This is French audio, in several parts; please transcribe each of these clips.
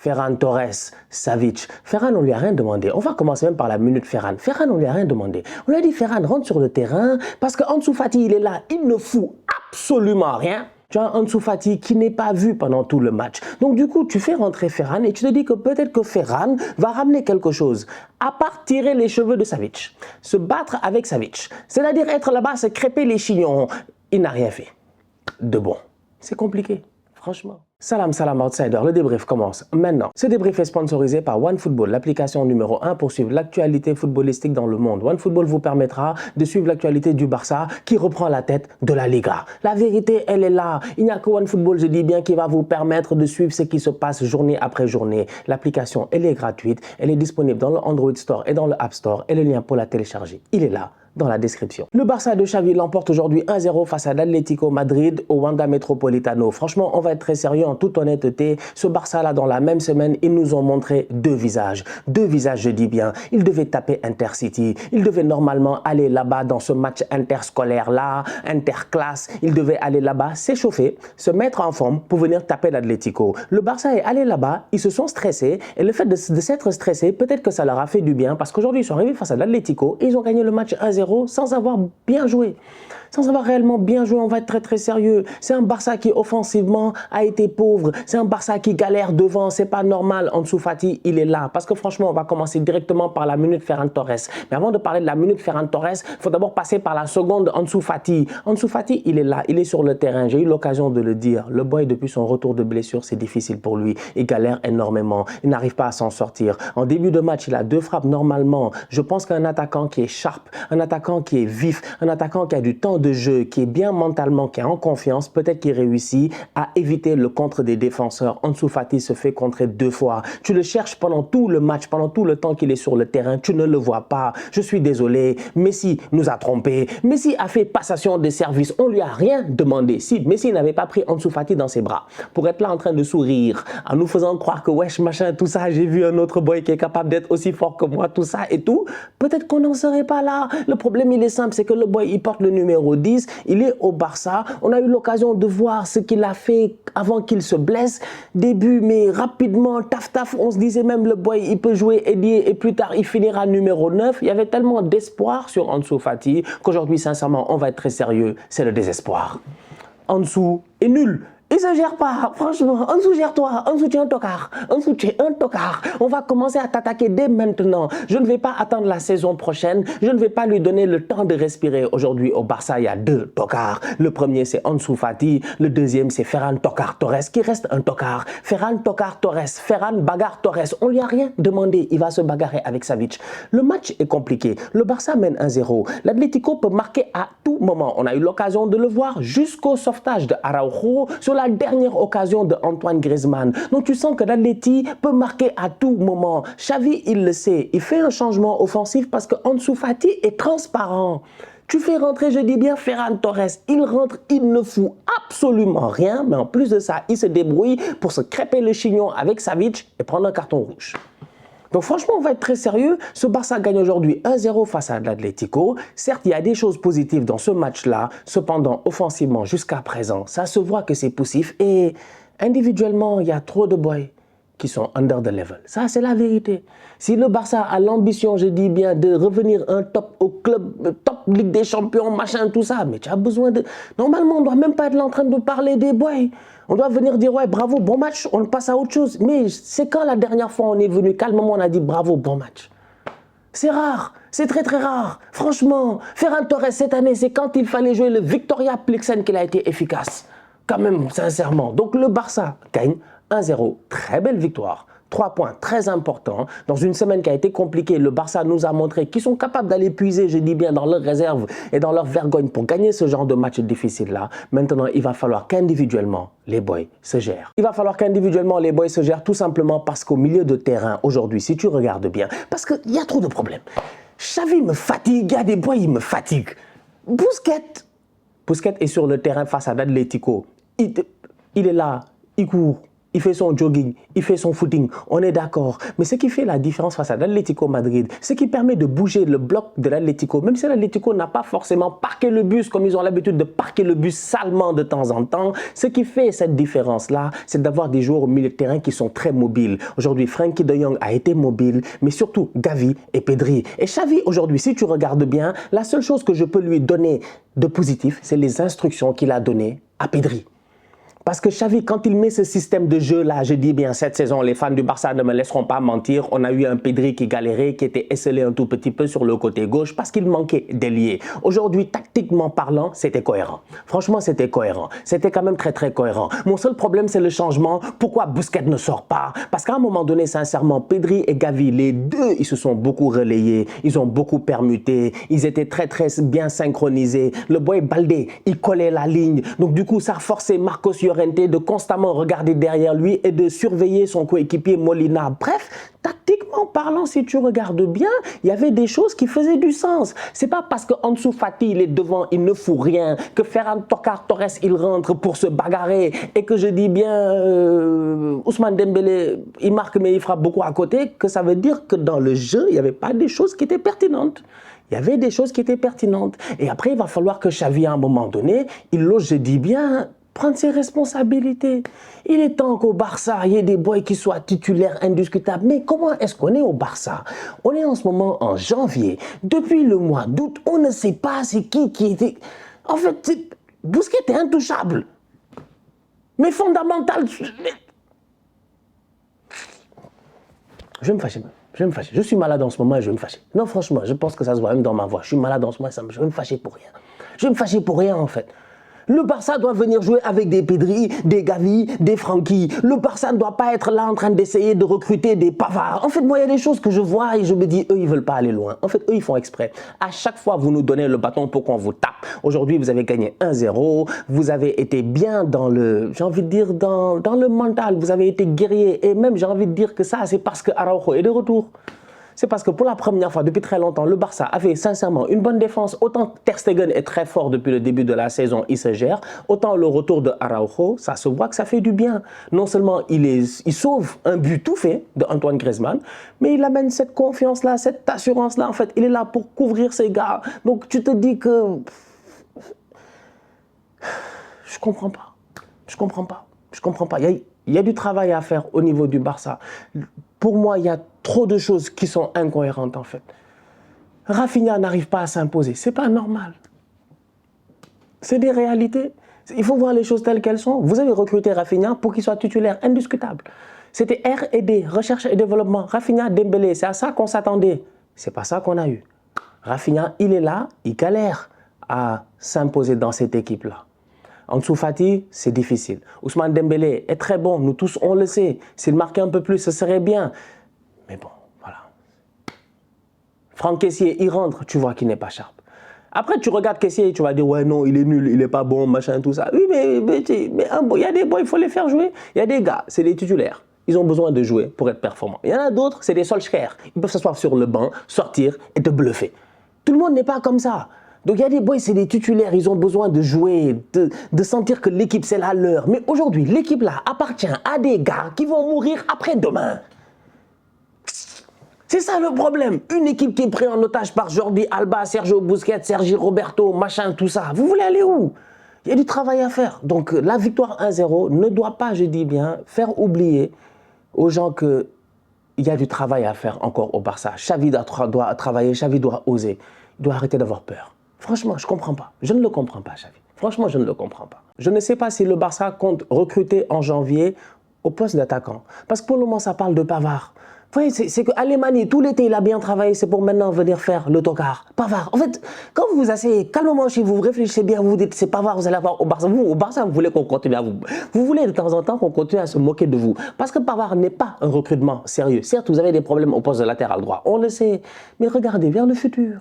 Ferran Torres, Savic. Ferran, on lui a rien demandé. On va commencer même par la minute Ferran. Ferran, on lui a rien demandé. On lui a dit, Ferran, rentre sur le terrain parce qu'Ansu Fati, il est là. Il ne fout absolument rien. Tu as Ansu Fati qui n'est pas vu pendant tout le match. Donc du coup, tu fais rentrer Ferran et tu te dis que peut-être que Ferran va ramener quelque chose. À part tirer les cheveux de Savic, se battre avec Savic, c'est-à-dire être là-bas, se crêper les chignons. Il n'a rien fait de bon. C'est compliqué, franchement. Salam, salam outsider, le débrief commence maintenant. Ce débrief est sponsorisé par OneFootball, l'application numéro 1 pour suivre l'actualité footballistique dans le monde. OneFootball vous permettra de suivre l'actualité du Barça qui reprend la tête de la Liga. La vérité, elle est là. Il n'y a que OneFootball, je dis bien, qui va vous permettre de suivre ce qui se passe journée après journée. L'application, elle est gratuite, elle est disponible dans le Android Store et dans le App Store et le lien pour la télécharger, il est là dans la description. Le Barça de Xavi l'emporte aujourd'hui 1-0 face à l'Atlético Madrid au Wanda Metropolitano. Franchement, on va être très sérieux en toute honnêteté. Ce Barça-là, dans la même semaine, ils nous ont montré deux visages. Deux visages, je dis bien. Ils devaient taper Intercity. Ils devaient normalement aller là-bas dans ce match interscolaire-là, interclasse. Ils devaient aller là-bas, s'échauffer, se mettre en forme pour venir taper l'Atlético. Le Barça est allé là-bas, ils se sont stressés et le fait de s'être stressés, peut-être que ça leur a fait du bien parce qu'aujourd'hui, ils sont arrivés face à l'Atlético et ils ont gagné le match 1-0 sans avoir bien joué. Sans avoir réellement bien joué, on va être très sérieux. C'est un Barça qui offensivement a été pauvre. C'est un Barça qui galère devant. C'est pas normal. Ansu Fati, il est là. Parce que franchement, on va commencer directement par la minute Ferran Torres. Mais avant de parler de la minute Ferran Torres, il faut d'abord passer par la seconde Ansu Fati. Ansu Fati, il est là. Il est sur le terrain. J'ai eu l'occasion de le dire. Le boy, depuis son retour de blessure, c'est difficile pour lui. Il galère énormément. Il n'arrive pas à s'en sortir. En début de match, il a deux frappes normalement. Je pense qu'un attaquant qui est sharp, un attaquant qui est vif, un attaquant qui a du temps de jeu, qui est bien mentalement, qui est en confiance, peut-être qu'il réussit à éviter le contre des défenseurs. Ansu Fati se fait contrer deux fois. Tu le cherches pendant tout le match, pendant tout le temps qu'il est sur le terrain, tu ne le vois pas. Je suis désolé, Messi nous a trompés. Messi a fait passation de service, on lui a rien demandé. Si Messi n'avait pas pris Ansu Fati dans ses bras pour être là en train de sourire, en nous faisant croire que wesh machin, tout ça, j'ai vu un autre boy qui est capable d'être aussi fort que moi, tout ça et tout, peut-être qu'on n'en serait pas là. Le problème, il est simple, c'est que le boy, il porte le numéro 10, il est au Barça. On a eu l'occasion de voir ce qu'il a fait avant qu'il se blesse. Début, mais rapidement, taf, on se disait même le boy, il peut jouer ailier et plus tard, il finira numéro 9. Il y avait tellement d'espoir sur Ansu Fati qu'aujourd'hui, sincèrement, on va être très sérieux. C'est le désespoir. Ansu est nul. Il se gère pas, franchement. Ansu, gère-toi. Ansu, tu es un tocard. Ansu, tu es un tocard. On va commencer à t'attaquer dès maintenant. Je ne vais pas attendre la saison prochaine. Je ne vais pas lui donner le temps de respirer. Aujourd'hui, au Barça, il y a deux tocards. Le premier, c'est Ansu Fati. Le deuxième, c'est Ferran Tocard Torres, qui reste un tocard. Ferran Tocard Torres, Ferran Bagarre Torres. On lui a rien demandé. Il va se bagarrer avec Savic. Le match est compliqué. Le Barça mène 1-0. L'Atlético peut marquer à tout moment. On a eu l'occasion de le voir jusqu'au sauvetage de Araujo sur la dernière occasion de Antoine Griezmann. Donc tu sens que l'Atleti peut marquer à tout moment. Xavi, il le sait. Il fait un changement offensif parce que Ansu Fati est transparent. Tu fais rentrer, je dis bien, Ferran Torres. Il rentre, il ne fout absolument rien. Mais en plus de ça, il se débrouille pour se crêper le chignon avec Savic et prendre un carton rouge. Donc franchement, on va être très sérieux. Ce Barça gagne aujourd'hui 1-0 face à l'Atlético. Certes, il y a des choses positives dans ce match-là. Cependant, offensivement, jusqu'à présent, ça se voit que c'est poussif. Et individuellement, il y a trop de boys qui sont under the level. Ça, c'est la vérité. Si le Barça a l'ambition, je dis bien, de revenir un top au club, top Ligue des Champions, machin, tout ça, mais tu as besoin de... Normalement, on ne doit même pas être là en train de parler des boys. On doit venir dire, ouais, bravo, bon match, on passe à autre chose. Mais c'est quand la dernière fois on est venu calmement, on a dit, bravo, bon match. C'est rare, c'est très rare. Franchement, Ferran Torres, cette année, c'est quand il fallait jouer le Victoria Plixen qu'il a été efficace. Quand même, sincèrement. Donc le Barça gagne 1-0, très belle victoire. 3 points très importants. Dans une semaine qui a été compliquée, le Barça nous a montré qu'ils sont capables d'aller puiser, je dis bien, dans leurs réserves et dans leur vergogne pour gagner ce genre de match difficile-là. Maintenant, il va falloir qu'individuellement, les boys se gèrent. Il va falloir qu'individuellement, les boys se gèrent tout simplement parce qu'au milieu de terrain, aujourd'hui, si tu regardes bien, parce qu'il y a trop de problèmes. Xavi me fatigue, il y a des boys, il me fatigue. Busquets est sur le terrain face à l'Atlético. Il est là, il court. il fait son jogging, il fait son footing, on est d'accord. Mais ce qui fait la différence face à l'Atlético Madrid, ce qui permet de bouger le bloc de l'Atlético, même si l'Atlético n'a pas forcément parqué le bus comme ils ont l'habitude de parquer le bus salement de temps en temps, ce qui fait cette différence-là, c'est d'avoir des joueurs au milieu de terrain qui sont très mobiles. Aujourd'hui, Frenkie de Jong a été mobile, mais surtout Gavi et Pedri. Et Xavi, aujourd'hui, si tu regardes bien, la seule chose que je peux lui donner de positif, c'est les instructions qu'il a données à Pedri. Parce que Xavi, quand il met ce système de jeu-là, je dis bien cette saison, les fans du Barça ne me laisseront pas mentir, on a eu un Pedri qui galérait, qui était esselé un tout petit peu sur le côté gauche parce qu'il manquait d'ailier. Aujourd'hui, tactiquement parlant, c'était cohérent. Franchement, c'était cohérent. C'était quand même très très cohérent. Mon seul problème, c'est le changement. Pourquoi Busquets ne sort pas? Parce qu'à un moment donné, sincèrement, Pedri et Gavi, les deux, ils se sont beaucoup relayés, ils ont beaucoup permuté, ils étaient très très bien synchronisés. Le boy Baldé, il collait la ligne. Donc du coup, ça a forcé Marcos Llorente de constamment regarder derrière lui et de surveiller son coéquipier Molina. Bref, tactiquement parlant, si tu regardes bien, il y avait des choses qui faisaient du sens. C'est pas parce que Ansu Fati il est devant, il ne fout rien, que Ferran Torres il rentre pour se bagarrer et que je dis bien Ousmane Dembélé il marque mais il frappe beaucoup à côté, que ça veut dire que dans le jeu, il n'y avait pas des choses qui étaient pertinentes. Il y avait des choses qui étaient pertinentes. Et après, il va falloir que Xavi, à un moment donné, il ose, je dis bien, prendre ses responsabilités. Il est temps qu'au Barça, il y ait des boys qui soient titulaires indiscutables. Mais comment est-ce qu'on est au Barça? On est en ce moment en janvier. Depuis le mois d'août, on ne sait pas c'est qui était... En fait, Busquets est intouchable. Mais fondamental... Je vais me fâcher. Je vais me fâcher. Je suis malade en ce moment et je vais me fâcher. Non, franchement, je pense que ça se voit même dans ma voix. Je suis malade en ce moment et je vais me fâcher pour rien. Je vais me fâcher pour rien, en fait. Le Barça doit venir jouer avec des Pedri, des Gavi, des Frenkie. Le Barça ne doit pas être là en train d'essayer de recruter des Pavard. En fait, moi, il y a des choses que je vois et je me dis, eux, ils ne veulent pas aller loin. En fait, eux, ils font exprès. À chaque fois, vous nous donnez le bâton pour qu'on vous tape. Aujourd'hui, vous avez gagné 1-0. Vous avez été bien dans le, j'ai envie de dire, dans le mental. Vous avez été guerrier. Et même, j'ai envie de dire que ça, c'est parce que Araujo est de retour. C'est parce que pour la première fois depuis très longtemps, le Barça avait sincèrement une bonne défense. Autant Ter Stegen est très fort depuis le début de la saison, il se gère. Autant le retour de Araujo, ça se voit que ça fait du bien. Non seulement il sauve un but tout fait de Antoine Griezmann, mais il amène cette confiance-là, cette assurance-là. En fait, il est là pour couvrir ses gars. Donc tu te dis que... Je comprends pas. Je comprends pas. Je comprends pas. Il y a du travail à faire au niveau du Barça. Pour moi, il y a trop de choses qui sont incohérentes en fait. Rafinha n'arrive pas à s'imposer. C'est pas normal. C'est des réalités. Il faut voir les choses telles qu'elles sont. Vous avez recruté Rafinha pour qu'il soit titulaire indiscutable. C'était R&D, recherche et développement. Rafinha, Dembélé, c'est à ça qu'on s'attendait. C'est pas ça qu'on a eu. Rafinha, il est là, il galère à s'imposer dans cette équipe-là. Ansu Fati, c'est difficile. Ousmane Dembélé est très bon, nous tous on le sait. S'il marquait un peu plus, ce serait bien. Mais bon, voilà. Franck Kessié, il rentre, tu vois qu'il n'est pas sharp. Après, tu regardes Kessié et tu vas dire, ouais, non, il est nul, il n'est pas bon, machin, tout ça. Oui, mais il y a des boys, il faut les faire jouer. Il y a des gars, c'est des titulaires. Ils ont besoin de jouer pour être performants. Il y en a d'autres, c'est des Solskjaer. Ils peuvent s'asseoir sur le banc, sortir et te bluffer. Tout le monde n'est pas comme ça. Donc il y a des boys, c'est des titulaires, ils ont besoin de jouer, de sentir que l'équipe c'est la leur. Mais aujourd'hui, l'équipe là appartient à des gars qui vont mourir après-demain. C'est ça le problème. Une équipe qui est prise en otage par Jordi Alba, Sergio Busquets, Sergi Roberto, machin, tout ça. Vous voulez aller où? Il y a du travail à faire. Donc la victoire 1-0 ne doit pas, je dis bien, faire oublier aux gens qu'il y a du travail à faire encore au Barça. Xavi doit travailler, Xavi doit oser. Il doit arrêter d'avoir peur. Franchement, je ne comprends pas. Je ne le comprends pas, Xavi. Franchement, je ne le comprends pas. Je ne sais pas si le Barça compte recruter en janvier au poste d'attaquant. Parce que pour le moment, ça parle de Pavard. Vous voyez, c'est qu'Alemani, tout l'été, il a bien travaillé. C'est pour maintenant venir faire le tocard. Pavard. En fait, quand vous vous asseyez calmement chez vous, vous réfléchissez bien, vous vous dites, c'est Pavard, vous allez avoir au Barça. Vous, au Barça, vous voulez qu'on continue à vous. Vous voulez de temps en temps qu'on continue à se moquer de vous. Parce que Pavard n'est pas un recrutement sérieux. Certes, vous avez des problèmes au poste de latéral droit. On le sait. Mais regardez vers le futur.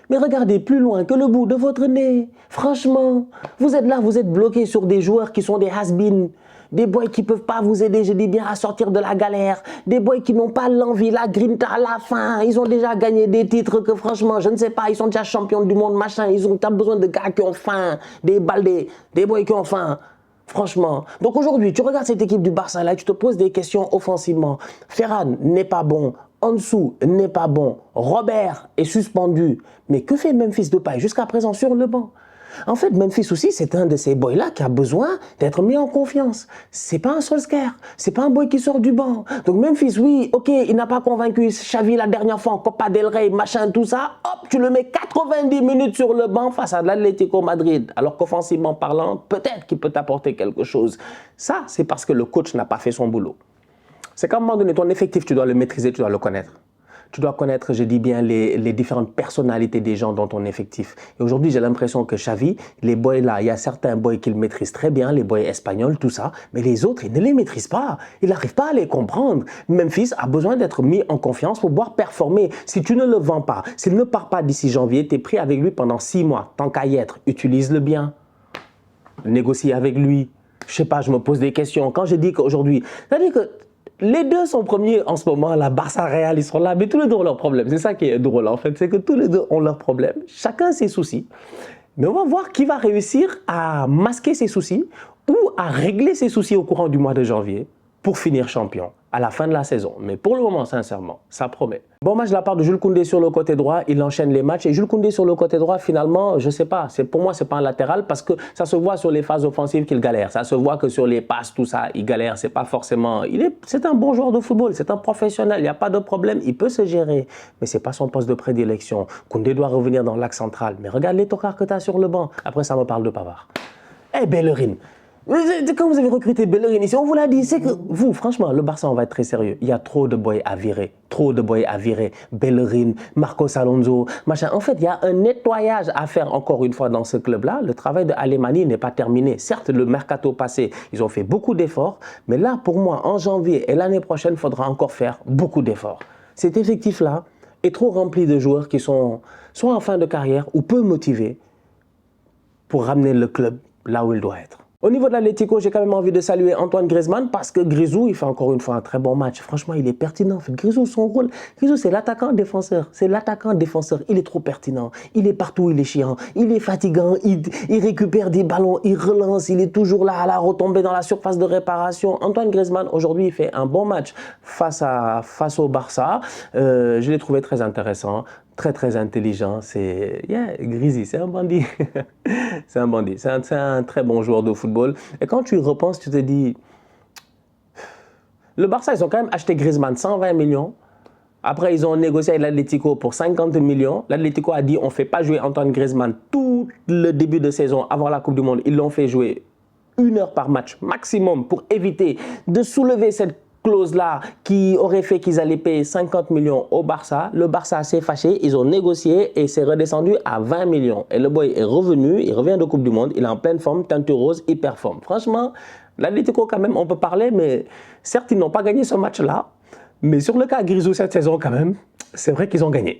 Mais regardez plus loin que le bout de votre nez. Franchement, vous êtes là, vous êtes bloqué sur des joueurs qui sont des has-been. Des boys qui ne peuvent pas vous aider, je dis bien, à sortir de la galère. Des boys qui n'ont pas l'envie, la grinta à la fin. Ils ont déjà gagné des titres que franchement, je ne sais pas, ils sont déjà champions du monde, machin. Ils ont besoin de gars qui ont faim, des Baldé, des boys qui ont faim. Franchement. Donc aujourd'hui, tu regardes cette équipe du Barça là, tu te poses des questions offensivement. Ferran n'est pas bon. Ansu n'est pas bon. Robert est suspendu. Mais que fait Memphis Depay jusqu'à présent sur le banc? En fait, Memphis aussi, c'est un de ces boys-là qui a besoin d'être mis en confiance. C'est pas un Solskjaer, c'est pas un boy qui sort du banc. Donc Memphis, oui, ok, il n'a pas convaincu Xavi la dernière fois en Copa del Rey, machin, tout ça. Hop, tu le mets 90 minutes sur le banc face à l'Atlético Madrid. Alors qu'offensivement parlant, peut-être qu'il peut t'apporter quelque chose. Ça, c'est parce que le coach n'a pas fait son boulot. C'est qu'à un moment donné, ton effectif, tu dois le maîtriser, tu dois le connaître. Tu dois connaître, je dis bien, les différentes personnalités des gens dans ton effectif. Et aujourd'hui, j'ai l'impression que Xavi, les boys là, il y a certains boys qu'il maîtrise très bien, les boys espagnols, tout ça, mais les autres, il ne les maîtrise pas. Il n'arrive pas à les comprendre. Memphis a besoin d'être mis en confiance pour pouvoir performer. Si tu ne le vends pas, s'il ne part pas d'ici janvier, tu es pris avec lui pendant 6 mois. Tant qu'à y être, utilise-le bien. Négocie avec lui. Je sais pas, je me pose des questions. Quand je dis qu'aujourd'hui, c'est-à-dire que les deux sont premiers en ce moment, la Barça Real, ils sont là, mais tous les deux ont leurs problèmes. C'est ça qui est drôle en fait, c'est que tous les deux ont leurs problèmes, chacun ses soucis. Mais on va voir qui va réussir à masquer ses soucis ou à régler ses soucis au courant du mois de janvier pour finir champion à la fin de la saison. Mais pour le moment, sincèrement, ça promet. Bon match de la part de Jules Koundé sur le côté droit, il enchaîne les matchs. Et Jules Koundé sur le côté droit, finalement, je sais pas, pour moi, c'est pas un latéral parce que ça se voit sur les phases offensives qu'il galère. Ça se voit que sur les passes, tout ça, il galère. C'est pas forcément... C'est un bon joueur de football, c'est un professionnel, il n'y a pas de problème, il peut se gérer. Mais c'est pas son poste de prédilection. Koundé doit revenir dans l'axe central. Mais regarde les tocards que tu as sur le banc. Après, ça me parle de Pavard. Eh, Bellerin. Quand vous avez recruté Bellerin ici, on vous l'a dit, c'est que vous, franchement, le Barça, on va être très sérieux. Il y a trop de boys à virer. Trop de boys à virer. Bellerin, Marcos Alonso, machin. En fait, il y a un nettoyage à faire encore une fois dans ce club-là. Le travail de Alemany n'est pas terminé. Certes, le mercato passé, ils ont fait beaucoup d'efforts. Mais là, pour moi, en janvier et l'année prochaine, il faudra encore faire beaucoup d'efforts. Cet effectif-là est trop rempli de joueurs qui sont soit en fin de carrière ou peu motivés pour ramener le club là où il doit être. Au niveau de l'Atlético, j'ai quand même envie de saluer Antoine Griezmann parce que Grisou, il fait encore une fois un très bon match. Franchement, il est pertinent. En fait, Grisou, son rôle, Grisou, c'est l'attaquant-défenseur. C'est l'attaquant-défenseur. Il est trop pertinent. Il est partout, il est chiant. Il est fatigant. Il récupère des ballons. Il relance. Il est toujours là à la retombée dans la surface de réparation. Antoine Griezmann, aujourd'hui, il fait un bon match face au Barça. Je l'ai trouvé très intéressant. Très intelligent, Grisy, c'est un bandit. C'est un bandit, c'est un très bon joueur de football. Et quand tu y repenses, tu te dis, le Barça, ils ont quand même acheté Griezmann 120 millions. Après, ils ont négocié avec l'Atlético pour 50 millions. L'Atlético a dit, on ne fait pas jouer Antoine Griezmann tout le début de saison avant la Coupe du Monde. Ils l'ont fait jouer 1 heure par match maximum pour éviter de soulever cette clause-là qui aurait fait qu'ils allaient payer 50 millions au Barça. Le Barça s'est fâché, ils ont négocié et c'est redescendu à 20 millions. Et le boy est revenu, il revient de Coupe du Monde, il est en pleine forme, teinture rose, il performe. Franchement, l'Atlético quand même, on peut parler, mais certes, ils n'ont pas gagné ce match-là. Mais sur le cas Grisou cette saison quand même, c'est vrai qu'ils ont gagné.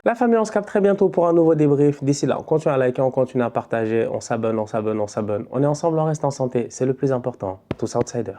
La famille, on se capte très bientôt pour un nouveau débrief. D'ici là, on continue à liker, on continue à partager, on s'abonne. On est ensemble, on reste en santé, c'est le plus important. Tous outsiders.